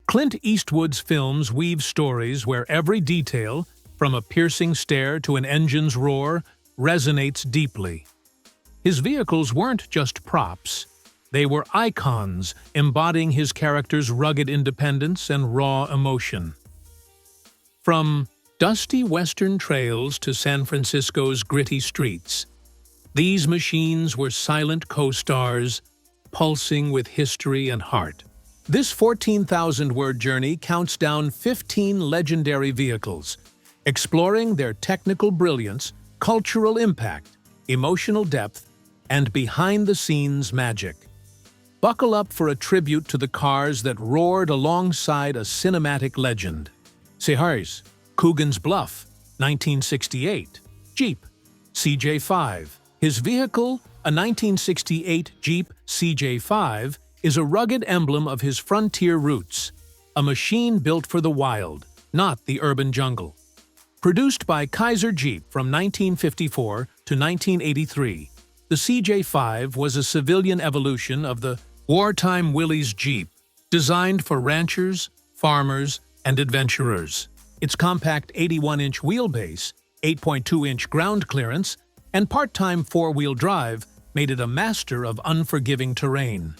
Clint Eastwood's films weave stories where every detail, from a piercing stare to an engine's roar, resonates deeply. His vehicles weren't just props. They were icons embodying his character's rugged independence and raw emotion. From dusty western trails to San Francisco's gritty streets, these machines were silent co-stars, pulsing with history and heart. This 14,000-word journey counts down 15 legendary vehicles, exploring their technical brilliance, cultural impact, emotional depth, and behind-the-scenes magic. Buckle up for a tribute to the cars that roared alongside a cinematic legend. Sears, Coogan's Bluff, 1968. Jeep, CJ5. His vehicle, a 1968 Jeep CJ5, is a rugged emblem of his frontier roots, a machine built for the wild, not the urban jungle. Produced by Kaiser Jeep from 1954 to 1983, the CJ5 was a civilian evolution of the wartime Willys Jeep, designed for ranchers, farmers, and adventurers. Its compact 81-inch wheelbase, 8.2-inch ground clearance, and part-time four-wheel drive made it a master of unforgiving terrain.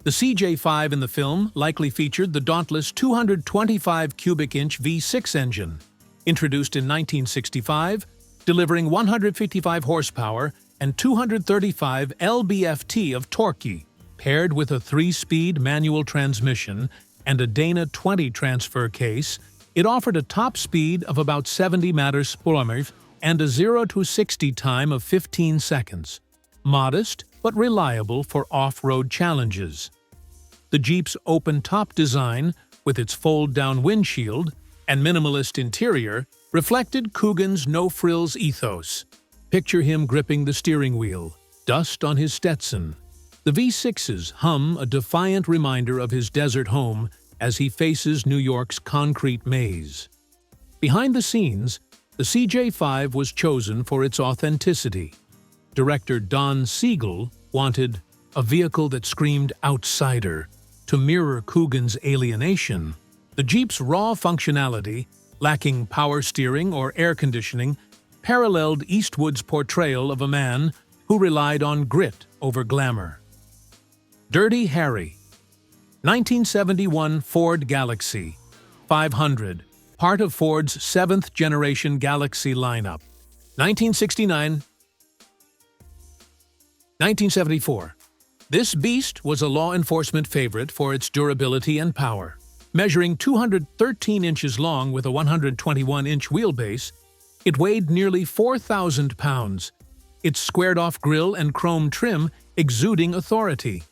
The CJ5 in the film likely featured the dauntless 225 cubic inch V6 engine, introduced in 1965, delivering 155 horsepower and 235 lb-ft of torque, paired with a 3-speed manual transmission and a Dana 20 transfer case. It offered a top speed of about 70 mph and a 0 to 60 time of 15 seconds. Modest, but reliable for off-road challenges. The Jeep's open-top design, with its fold-down windshield and minimalist interior, reflected Coogan's no-frills ethos. Picture him gripping the steering wheel, dust on his Stetson. The V6's hum a defiant reminder of his desert home as he faces New York's concrete maze. Behind the scenes, the CJ5 was chosen for its authenticity. Director Don Siegel wanted a vehicle that screamed outsider to mirror Coogan's alienation. The Jeep's raw functionality, lacking power steering or air conditioning, paralleled Eastwood's portrayal of a man who relied on grit over glamour. Dirty Harry, 1971 Ford Galaxy 500, part of Ford's 7th-generation Galaxy lineup. 1974. This beast was a law enforcement favorite for its durability and power. Measuring 213 inches long with a 121-inch wheelbase, it weighed nearly 4,000 pounds, its squared-off grille and chrome trim exuding authority.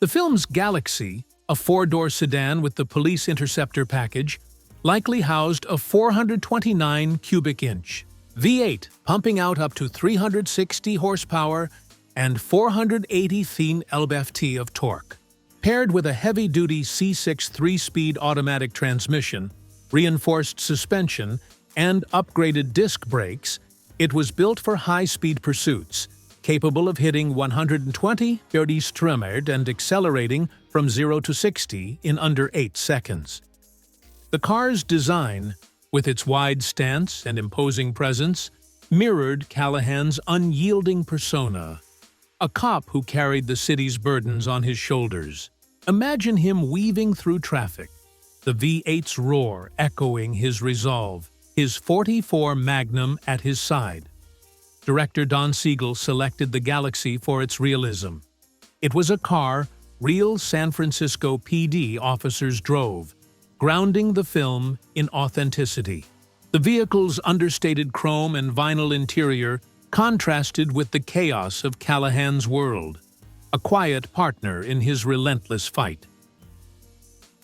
The film's Galaxy, a 4-door sedan with the Police Interceptor package, likely housed a 429 cubic inch V8 pumping out up to 360 horsepower and 480 lb-ft of torque. Paired with a heavy-duty C6 3-speed automatic transmission, reinforced suspension, and upgraded disc brakes, it was built for high-speed pursuits, capable of hitting 120 km/h and accelerating from 0 to 60 in under 8 seconds. The car's design, with its wide stance and imposing presence, mirrored Callahan's unyielding persona, a cop who carried the city's burdens on his shoulders. Imagine him weaving through traffic, the V8's roar echoing his resolve, his .44 Magnum at his side. Director Don Siegel selected the Galaxy for its realism. It was a car real San Francisco PD officers drove, grounding the film in authenticity. The vehicle's understated chrome and vinyl interior contrasted with the chaos of Callahan's world, a quiet partner in his relentless fight.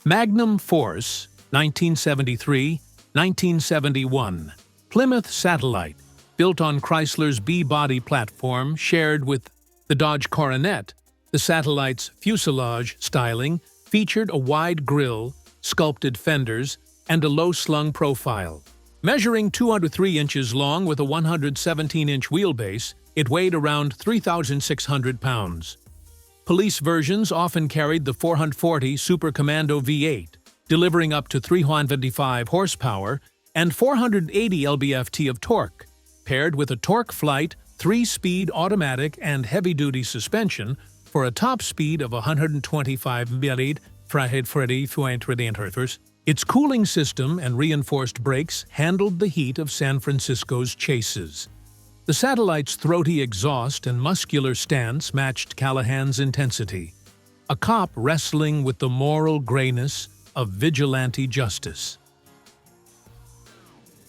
Magnum Force, 1973-1971. Plymouth Satellite, built on Chrysler's B-body platform shared with the Dodge Coronet, the Satellite's fuselage styling featured a wide grille, sculpted fenders, and a low-slung profile. Measuring 203 inches long with a 117-inch wheelbase, it weighed around 3,600 pounds. Police versions often carried the 440 Super Commando V8, delivering up to 355 horsepower and 480 lb-ft of torque, paired with a torque flight, 3-speed automatic and heavy-duty suspension for a top speed of 125 mph. Its cooling system and reinforced brakes handled the heat of San Francisco's chases. The satellite's throaty exhaust and muscular stance matched Callahan's intensity, a cop wrestling with the moral grayness of vigilante justice.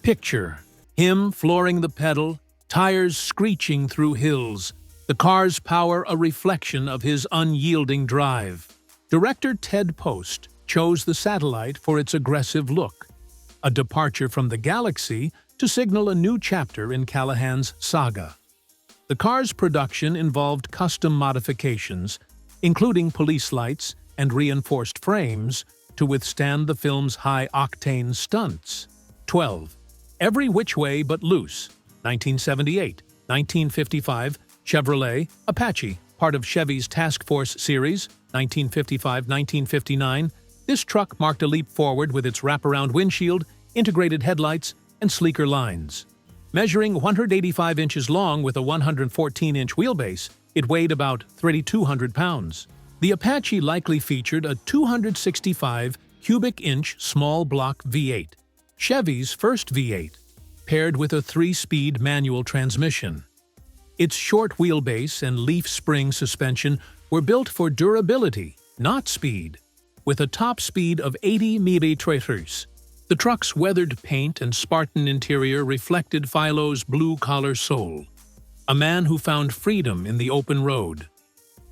Picture him flooring the pedal, tires screeching through hills, the car's power a reflection of his unyielding drive. Director Ted Post chose the satellite for its aggressive look, a departure from the Galaxy to signal a new chapter in Callahan's saga. The car's production involved custom modifications, including police lights and reinforced frames, to withstand the film's high-octane stunts. 12. Every Which Way But Loose, 1978, 1955, Chevrolet Apache, part of Chevy's Task Force series, 1955-1959, this truck marked a leap forward with its wraparound windshield, integrated headlights, and sleeker lines. Measuring 185 inches long with a 114-inch wheelbase, it weighed about 3,200 pounds. The Apache likely featured a 265 cubic inch small block V8, Chevy's first V8, paired with a 3-speed manual transmission. Its short wheelbase and leaf spring suspension were built for durability, not speed, with a top speed of 80 mph. The truck's weathered paint and Spartan interior reflected Philo's blue-collar soul, a man who found freedom in the open road.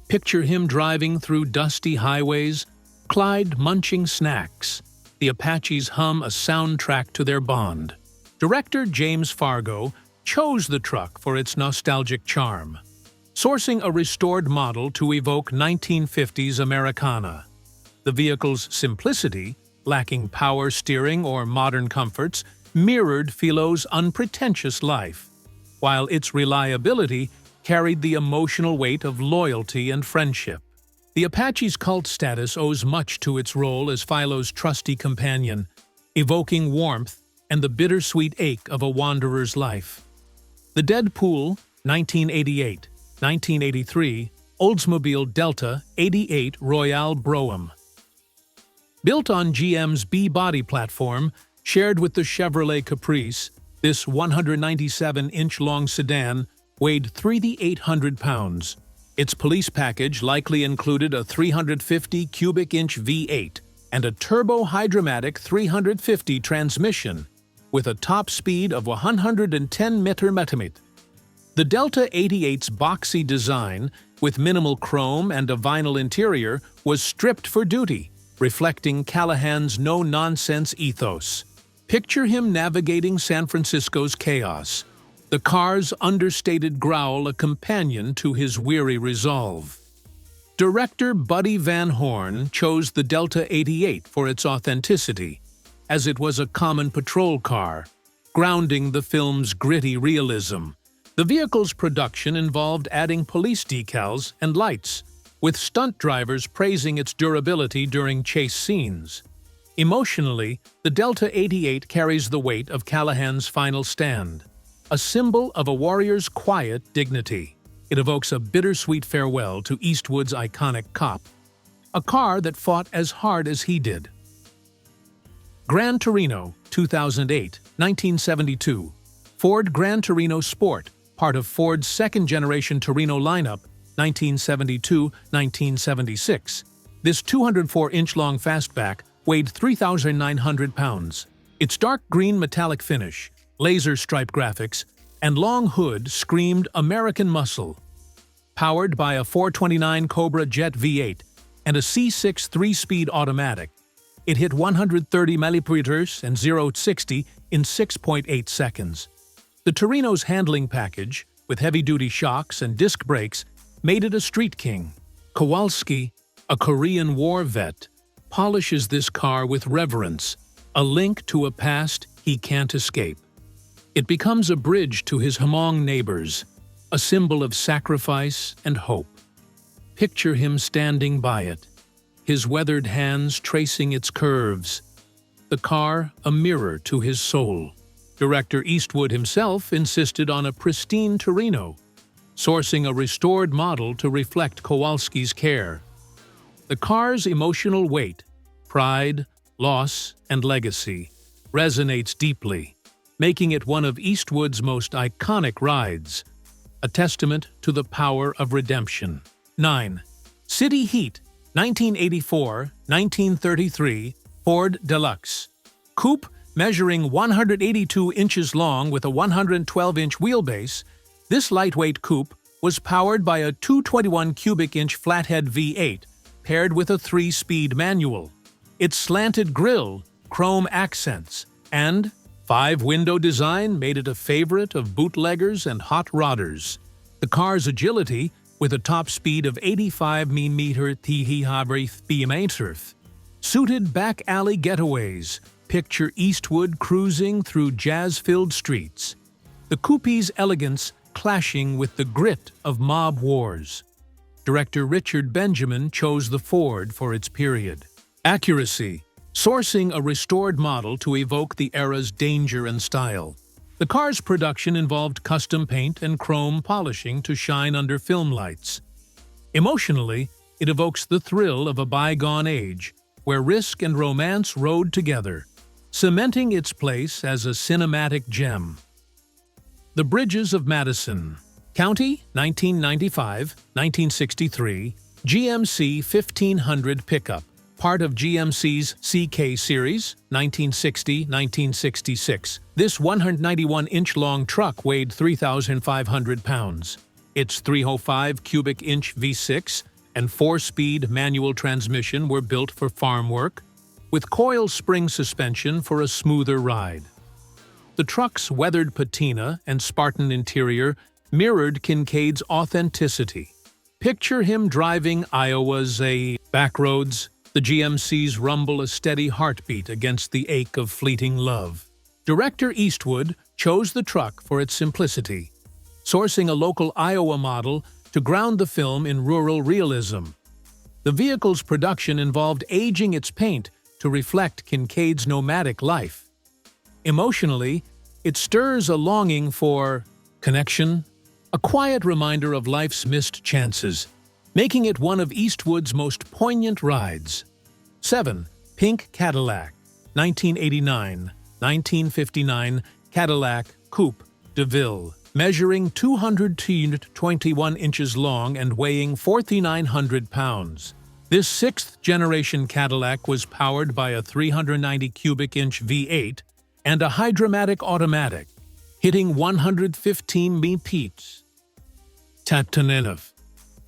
Picture him driving through dusty highways, Clyde munching snacks, the Apaches hum a soundtrack to their bond. Director James Fargo chose the truck for its nostalgic charm, sourcing a restored model to evoke 1950s Americana. The vehicle's simplicity, lacking power steering or modern comforts, mirrored Philo's unpretentious life, while its reliability carried the emotional weight of loyalty and friendship. The Apache's cult status owes much to its role as Philo's trusty companion, evoking warmth and the bittersweet ache of a wanderer's life. The Deadpool 1988, 1983 Oldsmobile Delta 88 Royale Brougham. Built on GM's B-body platform, shared with the Chevrolet Caprice, this 197-inch-long sedan weighed 3,800 pounds. Its police package likely included a 350 cubic inch V8 and a turbo-hydromatic 350 transmission with a top speed of 110 mph. The Delta 88's boxy design, with minimal chrome and a vinyl interior, was stripped for duty, reflecting Callahan's no-nonsense ethos. Picture him navigating San Francisco's chaos, the car's understated growl a companion to his weary resolve. Director Buddy Van Horn chose the Delta 88 for its authenticity, as it was a common patrol car, grounding the film's gritty realism. The vehicle's production involved adding police decals and lights, with stunt drivers praising its durability during chase scenes. Emotionally, the Delta 88 carries the weight of Callahan's final stand, a symbol of a warrior's quiet dignity. It evokes a bittersweet farewell to Eastwood's iconic cop, a car that fought as hard as he did. Gran Torino, 2008, 1972. Ford Gran Torino Sport, part of Ford's second-generation Torino lineup, 1972-1976. This 204-inch-long fastback weighed 3,900 pounds. Its dark green metallic finish, laser stripe graphics, and long hood screamed American muscle. Powered by a 429 Cobra Jet V8 and a C6 3-speed automatic, it hit 130 mph and 0-60 in 6.8 seconds. The Torino's handling package, with heavy-duty shocks and disc brakes, made it a street king. Kowalski, a Korean War vet, polishes this car with reverence, a link to a past he can't escape. It becomes a bridge to his Hmong neighbors, a symbol of sacrifice and hope. Picture him standing by it, his weathered hands tracing its curves. The car a mirror to his soul. Director Eastwood himself insisted on a pristine Torino, sourcing a restored model to reflect Kowalski's care. The car's emotional weight, pride, loss, and legacy resonates deeply, making it one of Eastwood's most iconic rides, a testament to the power of redemption. 9. City Heat, 1984-1933 Ford Deluxe. Coupe measuring 182 inches long with a 112-inch wheelbase, this lightweight coupe was powered by a 221 cubic inch flathead V8 paired with a 3-speed manual. Its slanted grille, chrome accents, and 5-window design made it a favorite of bootleggers and hot rodders. The car's agility, with a top speed of 85 km/h, suited back alley getaways. Picture Eastwood cruising through jazz-filled streets, the coupe's elegance clashing with the grit of mob wars. Director Richard Benjamin chose the Ford for its period. Accuracy, sourcing a restored model to evoke the era's danger and style. The car's production involved custom paint and chrome polishing to shine under film lights. Emotionally, it evokes the thrill of a bygone age, where risk and romance rode together, cementing its place as a cinematic gem. The Bridges of Madison. County, 1995-1963, GMC 1500 pickup, part of GMC's CK series, 1960-1966. This 191-inch-long truck weighed 3,500 pounds. Its 305 cubic inch V6 and 4-speed manual transmission were built for farm work, with coil spring suspension for a smoother ride. The truck's weathered patina and Spartan interior mirrored Kincaid's authenticity. Picture him driving Iowa's backroads, the GMC's rumble a steady heartbeat against the ache of fleeting love. Director Eastwood chose the truck for its simplicity, sourcing a local Iowa model to ground the film in rural realism. The vehicle's production involved aging its paint to reflect Kincaid's nomadic life. Emotionally, it stirs a longing for connection, a quiet reminder of life's missed chances, making it one of Eastwood's most poignant rides. 7. Pink Cadillac, 1989-1959 Cadillac Coupe de Ville, measuring 221 inches long and weighing 4,900 pounds. This 6th-generation Cadillac was powered by a 390 cubic inch V8 and a Hydromatic automatic, hitting 115 mph. Tatanenov.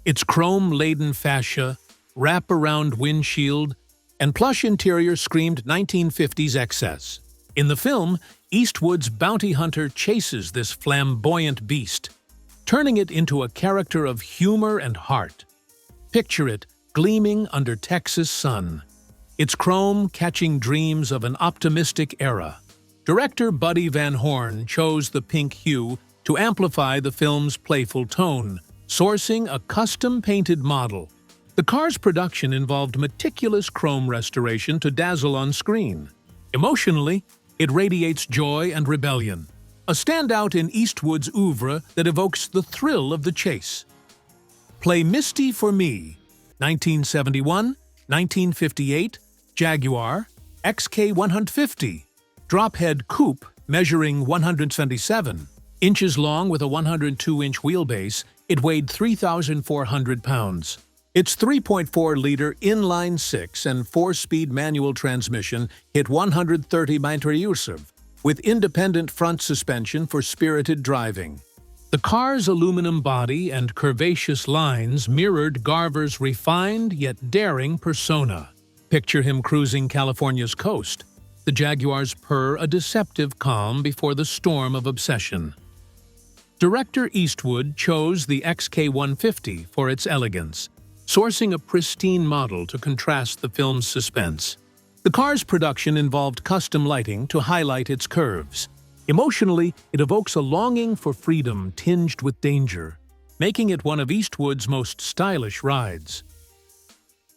Its chrome-laden fascia, wrap-around windshield, and plush interior screamed 1950s excess. In the film, Eastwood's bounty hunter chases this flamboyant beast, turning it into a character of humor and heart. Picture it gleaming under Texas sun, its chrome catching dreams of an optimistic era. Director Buddy Van Horn chose the pink hue to amplify the film's playful tone, sourcing a custom-painted model. The car's production involved meticulous chrome restoration to dazzle on screen. Emotionally, it radiates joy and rebellion, a standout in Eastwood's oeuvre that evokes the thrill of the chase. Play Misty for Me, 1971-1958 Jaguar XK150, drophead coupe measuring 177 inches long with a 102-inch wheelbase. It weighed 3,400 pounds. Its 3.4-liter inline-6 and 4-speed manual transmission hit 130 mph, with independent front suspension for spirited driving. The car's aluminum body and curvaceous lines mirrored Garver's refined yet daring persona. Picture him cruising California's coast, the Jaguar's purr a deceptive calm before the storm of obsession. Director Eastwood chose the XK150 for its elegance, sourcing a pristine model to contrast the film's suspense. The car's production involved custom lighting to highlight its curves. Emotionally, it evokes a longing for freedom tinged with danger, making it one of Eastwood's most stylish rides.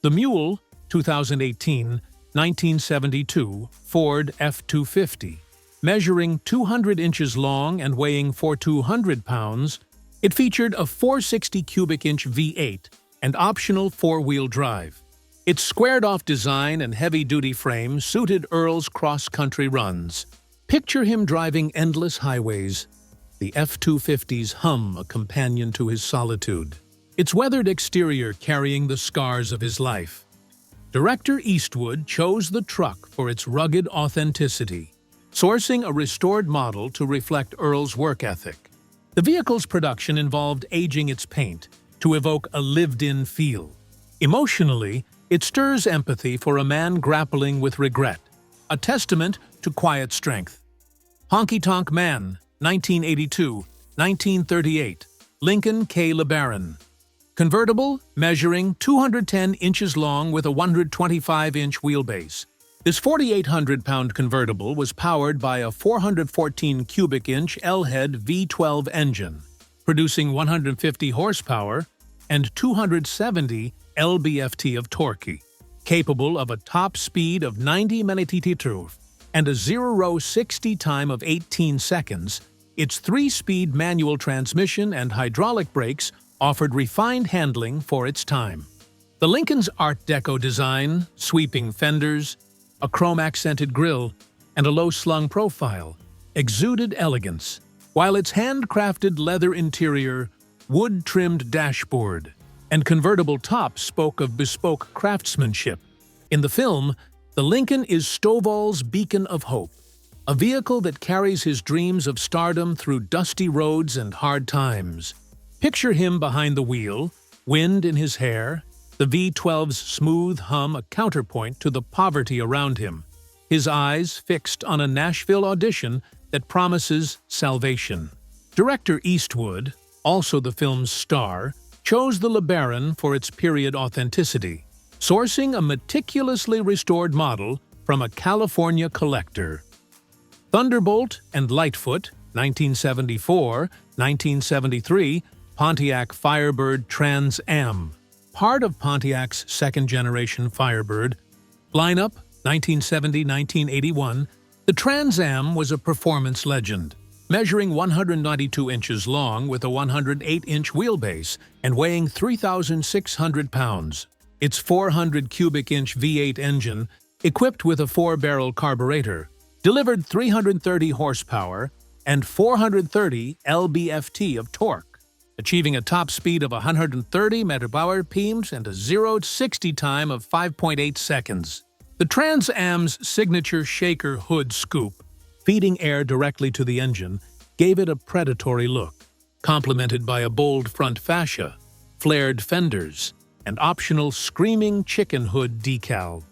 The Mule, 2018, 1972 Ford F-250. Measuring 200 inches long and weighing 4,200 pounds, it featured a 460 cubic inch V8 and optional four-wheel drive. Its squared-off design and heavy-duty frame suited Earl's cross-country runs. Picture him driving endless highways. The F-250's hum a companion to his solitude, its weathered exterior carrying the scars of his life. Director Eastwood chose the truck for its rugged authenticity, sourcing a restored model to reflect Earl's work ethic. The vehicle's production involved aging its paint to evoke a lived-in feel. Emotionally, it stirs empathy for a man grappling with regret, a testament to quiet strength. Honky Tonk Man, 1982-1938, Lincoln K. LeBaron. Convertible, measuring 210 inches long with a 125-inch wheelbase. This 4,800-pound convertible was powered by a 414 cubic inch L-head V12 engine, producing 150 horsepower and 270 lb-ft of torque. Capable of a top speed of 90 mph and a 0-60 time of 18 seconds, its 3-speed manual transmission and hydraulic brakes offered refined handling for its time. The Lincoln's Art Deco design, sweeping fenders, a chrome-accented grille, and a low-slung profile exuded elegance, while its handcrafted leather interior, wood-trimmed dashboard, and convertible top spoke of bespoke craftsmanship. In the film, the Lincoln is Stovall's beacon of hope, a vehicle that carries his dreams of stardom through dusty roads and hard times. Picture him behind the wheel, wind in his hair, the V12's smooth hum a counterpoint to the poverty around him, his eyes fixed on a Nashville audition that promises salvation. Director Eastwood, also the film's star, chose the LeBaron for its period authenticity, sourcing a meticulously restored model from a California collector. Thunderbolt and Lightfoot, 1974-1973, Pontiac Firebird Trans Am, part of Pontiac's second-generation Firebird. Lineup, 1970-1981, the Trans Am was a performance legend, measuring 192 inches long with a 108-inch wheelbase and weighing 3,600 pounds. Its 400 cubic inch V8 engine, equipped with a 4-barrel carburetor, delivered 330 horsepower and 430 lb-ft of torque, achieving a top speed of 130 mph and a 0-60 time of 5.8 seconds. The Trans Am's signature shaker hood scoop, feeding air directly to the engine, gave it a predatory look, complemented by a bold front fascia, flared fenders, and optional screaming chicken hood decal.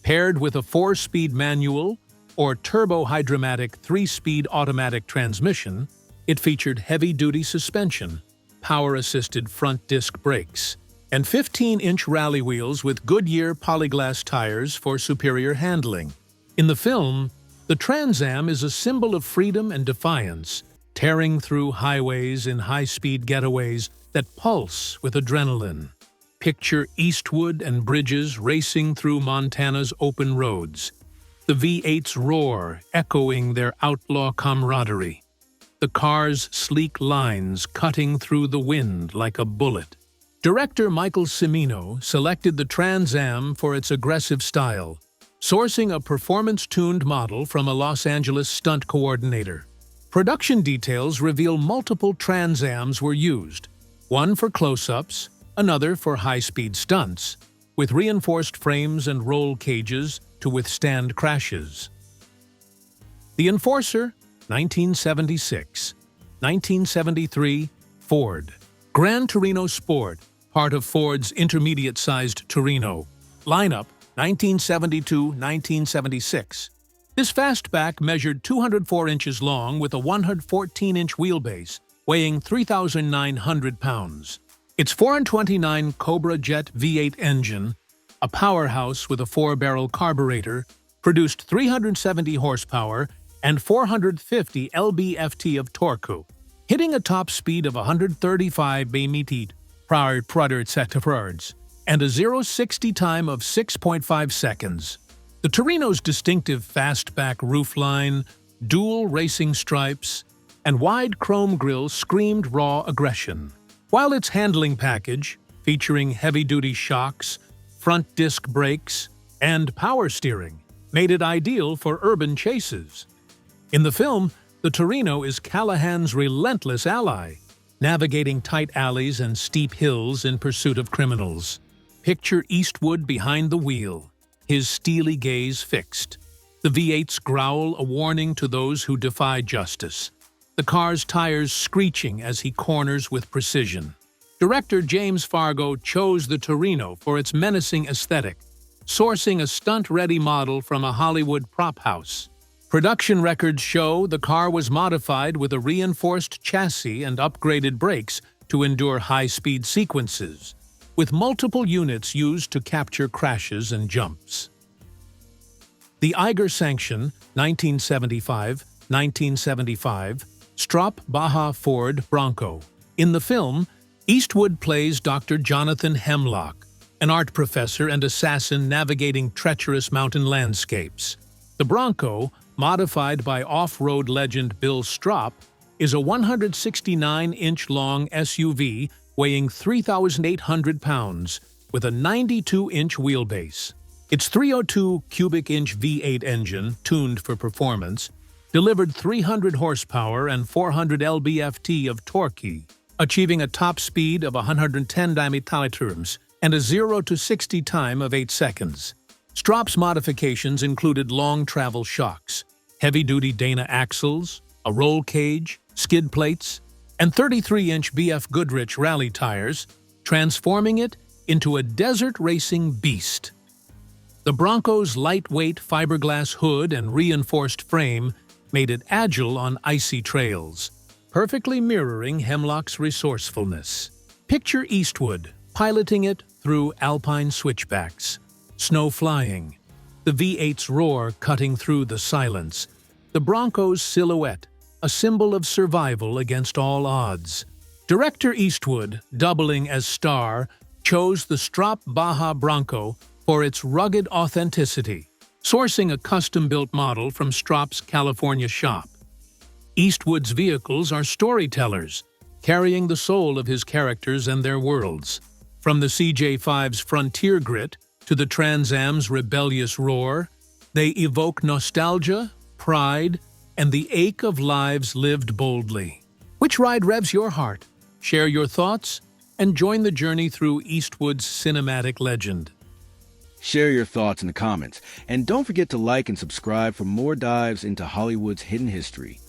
Paired with a 4-speed manual or turbo-hydromatic 3-speed automatic transmission, it featured heavy-duty suspension, power-assisted front disc brakes, and 15-inch rally wheels with Goodyear polyglass tires for superior handling. In the film, the Trans Am is a symbol of freedom and defiance, tearing through highways in high-speed getaways that pulse with adrenaline. Picture Eastwood and Bridges racing through Montana's open roads, the V8's roar echoing their outlaw camaraderie, the car's sleek lines cutting through the wind like a bullet. Director Michael Cimino selected the Trans Am for its aggressive style, sourcing a performance-tuned model from a Los Angeles stunt coordinator. Production details reveal multiple Trans Ams were used, one for close-ups, another for high-speed stunts, with reinforced frames and roll cages to withstand crashes. The Enforcer, 1976. 1973, Ford. Gran Torino Sport, part of Ford's intermediate-sized Torino. Lineup, 1972-1976. This fastback measured 204 inches long with a 114-inch wheelbase, weighing 3,900 pounds. Its 429 Cobra Jet V8 engine, a powerhouse with a 4-barrel carburetor, produced 370 horsepower and 450 lb-ft of torque, hitting a top speed of 135 mph. and a 0-60 time of 6.5 seconds. The Torino's distinctive fastback roofline, dual racing stripes, and wide chrome grille screamed raw aggression, while its handling package, featuring heavy-duty shocks, front disc brakes, and power steering, made it ideal for urban chases. In the film, the Torino is Callahan's relentless ally, navigating tight alleys and steep hills in pursuit of criminals. Picture Eastwood behind the wheel, his steely gaze fixed. The V8's growl a warning to those who defy justice, the car's tires screeching as he corners with precision. Director James Fargo chose the Torino for its menacing aesthetic, sourcing a stunt-ready model from a Hollywood prop house. Production records show the car was modified with a reinforced chassis and upgraded brakes to endure high-speed sequences, with multiple units used to capture crashes and jumps. The Iger-sanctioned 1975 Strop Baja Ford Bronco. In the film, Eastwood plays Dr. Jonathan Hemlock, an art professor and assassin navigating treacherous mountain landscapes. The Bronco, modified by off-road legend Bill Strop, is a 169-inch-long SUV weighing 3,800 pounds with a 92-inch wheelbase. Its 302 cubic-inch V8 engine, tuned for performance, delivered 300 horsepower and 400 lb-ft of torque, achieving a top speed of 110 km/h and a 0-60 time of 8 seconds. Strop's modifications included long travel shocks, heavy-duty Dana axles, a roll cage, skid plates, and 33-inch BF Goodrich rally tires, transforming it into a desert racing beast. The Bronco's lightweight fiberglass hood and reinforced frame made it agile on icy trails, perfectly mirroring Hemlock's resourcefulness. Picture Eastwood piloting it through alpine switchbacks, snow flying, the V8's roar cutting through the silence, the Bronco's silhouette, a symbol of survival against all odds. Director Eastwood, doubling as star, chose the Strop Baja Bronco for its rugged authenticity, sourcing a custom-built model from Strop's California shop. Eastwood's vehicles are storytellers, carrying the soul of his characters and their worlds. From the CJ5's frontier grit to the Trans Am's rebellious roar, they evoke nostalgia, pride, and the ache of lives lived boldly. Which ride revs your heart? Share your thoughts and join the journey through Eastwood's cinematic legend. Share your thoughts in the comments, and don't forget to like and subscribe for more dives into Hollywood's hidden history.